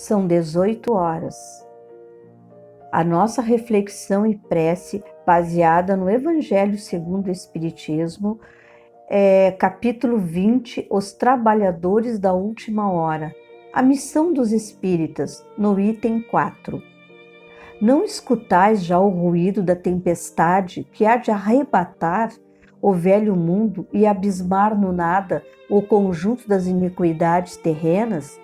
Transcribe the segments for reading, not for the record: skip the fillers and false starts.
São 18 horas. A nossa reflexão e prece, baseada no Evangelho segundo o Espiritismo, capítulo 20, Os Trabalhadores da Última Hora. A missão dos espíritas, no item 4. Não escutais já o ruído da tempestade que há de arrebatar o velho mundo e abismar no nada o conjunto das iniquidades terrenas?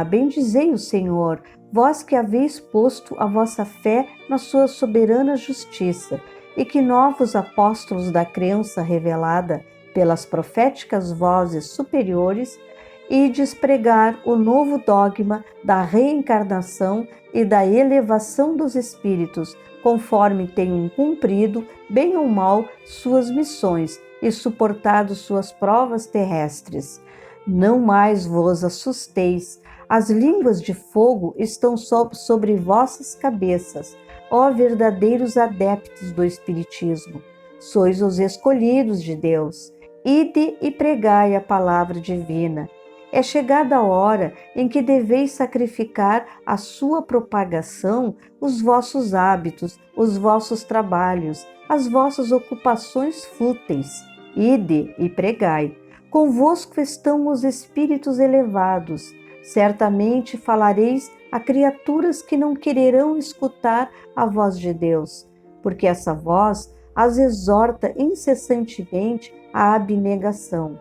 Bendizei o Senhor, vós que haveis posto a vossa fé na sua soberana justiça, e que novos apóstolos da crença revelada pelas proféticas vozes superiores, ides pregar o novo dogma da reencarnação e da elevação dos espíritos, conforme tenham cumprido, bem ou mal, suas missões e suportado suas provas terrestres. Não mais vos assusteis, as línguas de fogo estão sobre vossas cabeças, ó verdadeiros adeptos do Espiritismo. Sois os escolhidos de Deus. Ide e pregai a palavra divina. É chegada a hora em que deveis sacrificar à sua propagação os vossos hábitos, os vossos trabalhos, as vossas ocupações fúteis. Ide e pregai. Convosco estão os espíritos elevados. Certamente falareis a criaturas que não quererão escutar a voz de Deus, porque essa voz as exorta incessantemente à abnegação.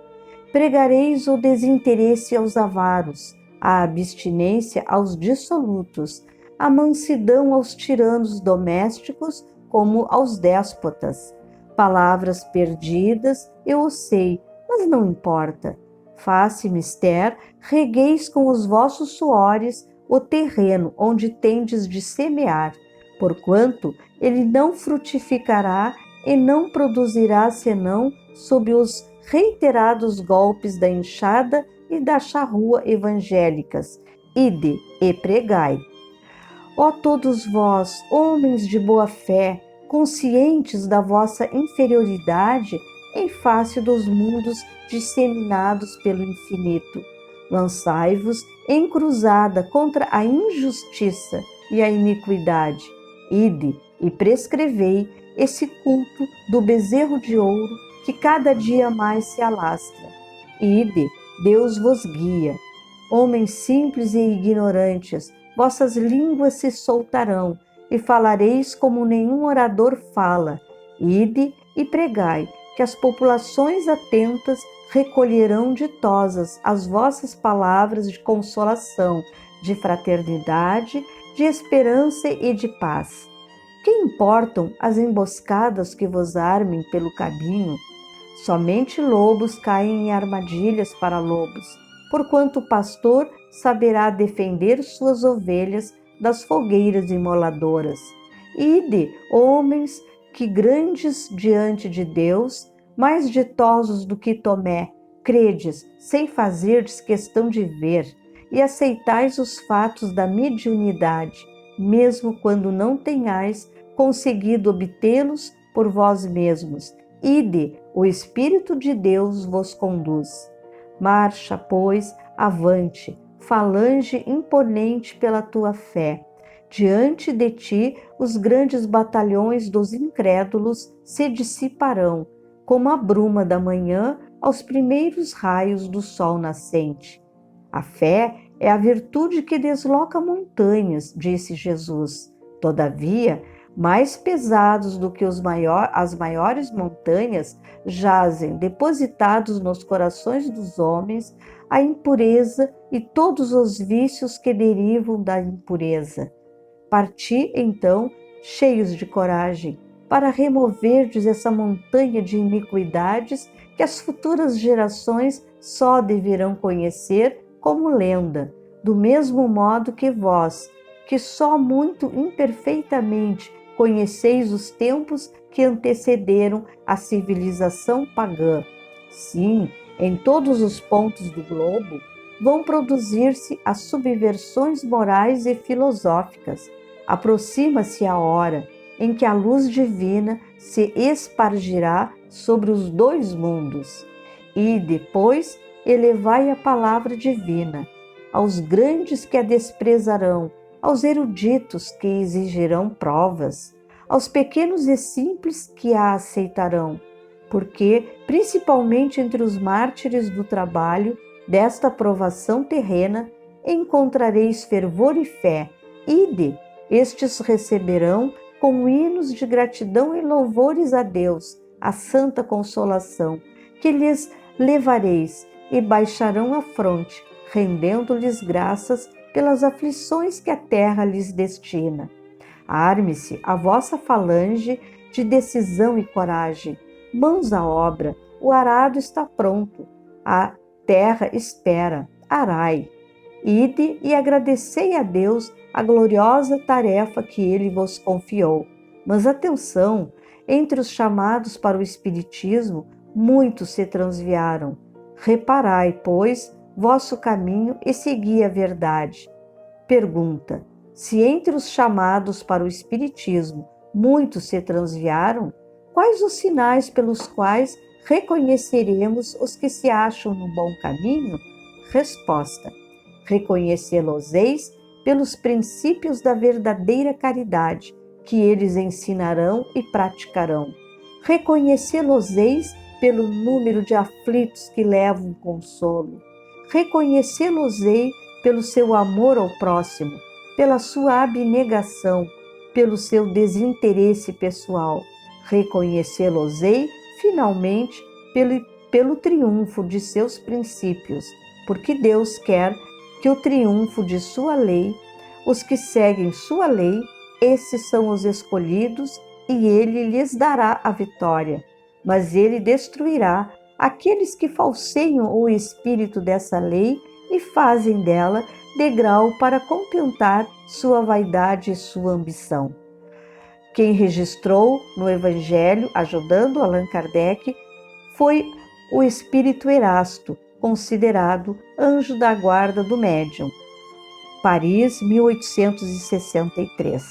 Pregareis o desinteresse aos avaros, a abstinência aos dissolutos, a mansidão aos tiranos domésticos como aos déspotas. Palavras perdidas, eu o sei, mas não importa. Face mister, regueis com os vossos suores o terreno onde tendes de semear, porquanto ele não frutificará e não produzirá senão sob os reiterados golpes da enxada e da charrua evangélicas. Ide e pregai. Ó todos vós, homens de boa fé, conscientes da vossa inferioridade em face dos mundos disseminados pelo infinito, lançai-vos em cruzada contra a injustiça e a iniquidade. Ide e prescrevei esse culto do bezerro de ouro que cada dia mais se alastra. Ide, Deus vos guia. Homens simples e ignorantes, vossas línguas se soltarão e falareis como nenhum orador fala. Ide e pregai, que as populações atentas recolherão ditosas as vossas palavras de consolação, de fraternidade, de esperança e de paz. Que importam as emboscadas que vos armem pelo caminho? Somente lobos caem em armadilhas para lobos, porquanto o pastor saberá defender suas ovelhas das fogueiras imoladoras. Ide, homens, que grandes diante de Deus, mais ditosos do que Tomé, credes, sem fazerdes questão de ver, e aceitais os fatos da mediunidade, mesmo quando não tenhais conseguido obtê-los por vós mesmos. Ide, o Espírito de Deus vos conduz. Marcha, pois, avante, falange imponente pela tua fé. Diante de ti, os grandes batalhões dos incrédulos se dissiparão, como a bruma da manhã aos primeiros raios do sol nascente. A fé é a virtude que desloca montanhas, disse Jesus. Todavia, mais pesados do que as maiores montanhas, jazem depositados nos corações dos homens a impureza e todos os vícios que derivam da impureza. Parti, então, cheios de coragem, para removerdes essa montanha de iniquidades que as futuras gerações só deverão conhecer como lenda, do mesmo modo que vós, que só muito imperfeitamente conheceis os tempos que antecederam a civilização pagã. Sim, em todos os pontos do globo vão produzir-se as subversões morais e filosóficas. Aproxima-se a hora em que a luz divina se espargirá sobre os dois mundos. E depois elevai a palavra divina. aos grandes que a desprezarão, aos eruditos que exigirão provas, aos pequenos e simples que a aceitarão, porque, principalmente entre os mártires do trabalho, desta provação terrena, encontrareis fervor e fé. Ide, estes receberão com hinos de gratidão e louvores a Deus, a santa consolação, que lhes levareis, e baixarão a fronte, rendendo-lhes graças pelas aflições que a terra lhes destina. Arme-se a vossa falange de decisão e coragem. Mãos à obra, o arado está pronto, a terra espera, arai. Ide e agradecei a Deus a gloriosa tarefa que Ele vos confiou. Mas atenção, entre os chamados para o Espiritismo, muitos se transviaram. Reparai, pois, vosso caminho e segui a verdade. Pergunta: se entre os chamados para o Espiritismo muitos se transviaram, quais os sinais pelos quais reconheceremos os que se acham no bom caminho? Resposta: reconhecê-los-eis pelos princípios da verdadeira caridade, que eles ensinarão e praticarão. Reconhecê-los-eis pelo número de aflitos que levam consolo. Reconhecê-los-ei pelo seu amor ao próximo, pela sua abnegação, pelo seu desinteresse pessoal. Reconhecê-los-ei, finalmente, pelo triunfo de seus princípios, porque Deus quer que o triunfo de sua lei, os que seguem sua lei, esses são os escolhidos e ele lhes dará a vitória. Mas ele destruirá aqueles que falseiam o espírito dessa lei e fazem dela degrau para contentar sua vaidade e sua ambição. Quem registrou no Evangelho, ajudando Allan Kardec, foi o espírito Erasto, considerado anjo da guarda do médium. Paris, 1863.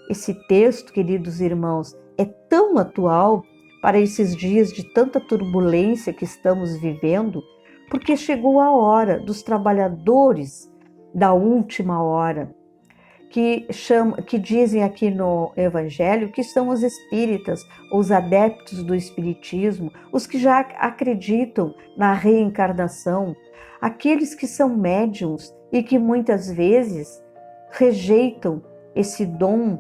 Esse texto, queridos irmãos, é tão atual para esses dias de tanta turbulência que estamos vivendo, porque chegou a hora dos trabalhadores da última hora, que dizem aqui no Evangelho que são os espíritas, os adeptos do espiritismo, os que já acreditam na reencarnação, aqueles que são médiuns e que muitas vezes rejeitam esse dom,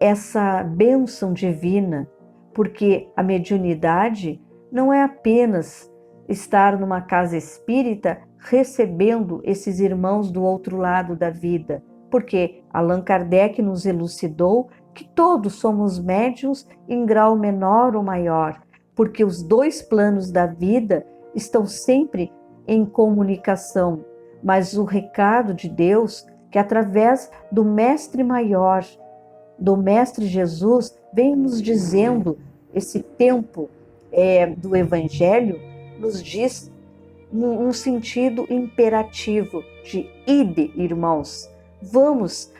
essa bênção divina, porque a mediunidade não é apenas estar numa casa espírita recebendo esses irmãos do outro lado da vida, porque Allan Kardec nos elucidou que todos somos médiuns em grau menor ou maior, porque os dois planos da vida estão sempre em comunicação, mas o recado de Deus, que através do Mestre Maior, do Mestre Jesus, vem nos dizendo, esse tempo do Evangelho, nos diz num sentido imperativo de ide, irmãos. Vamos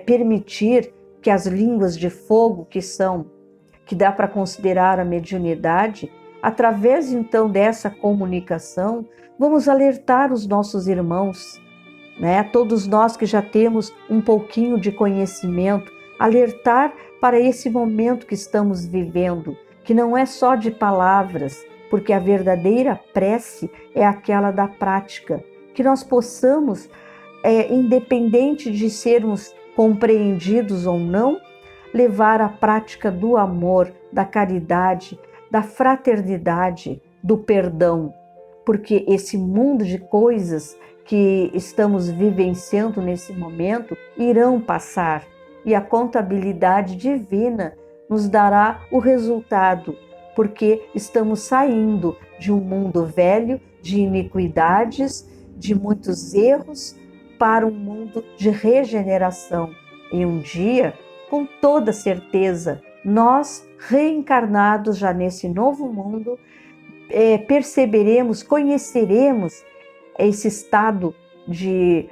permitir que as línguas de fogo que dá para considerar a mediunidade, através então dessa comunicação, vamos alertar os nossos irmãos, né? Todos nós que já temos um pouquinho de conhecimento, alertar para esse momento que estamos vivendo, que não é só de palavras, porque a verdadeira prece é aquela da prática, que nós possamos, independente de sermos compreendidos ou não, levar a prática do amor, da caridade, da fraternidade, do perdão, porque esse mundo de coisas que estamos vivenciando nesse momento irão passar e a contabilidade divina nos dará o resultado, porque estamos saindo de um mundo velho, de iniquidades, de muitos erros, para um mundo de regeneração. E um dia, com toda certeza, nós, reencarnados já nesse novo mundo, perceberemos, conheceremos esse estado que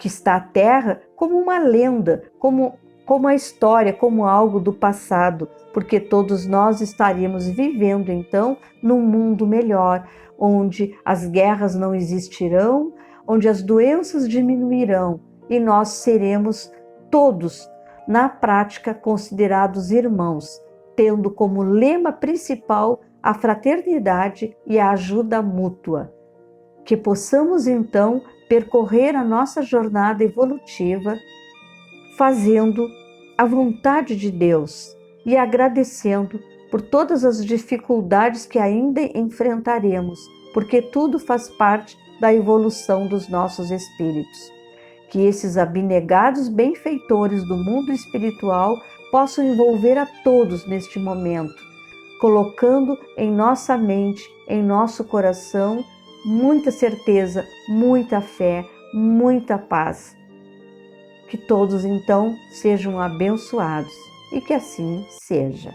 está a Terra como uma lenda, como a história, como algo do passado, porque todos nós estaríamos vivendo então num mundo melhor, onde as guerras não existirão, onde as doenças diminuirão e nós seremos todos, na prática, considerados irmãos, tendo como lema principal a fraternidade e a ajuda mútua. Que possamos, então, percorrer a nossa jornada evolutiva fazendo a vontade de Deus e agradecendo por todas as dificuldades que ainda enfrentaremos, porque tudo faz parte da evolução dos nossos espíritos. Que esses abnegados benfeitores do mundo espiritual possam envolver a todos neste momento, colocando em nossa mente, em nosso coração, muita certeza, muita fé, muita paz. Que todos então sejam abençoados e que assim seja.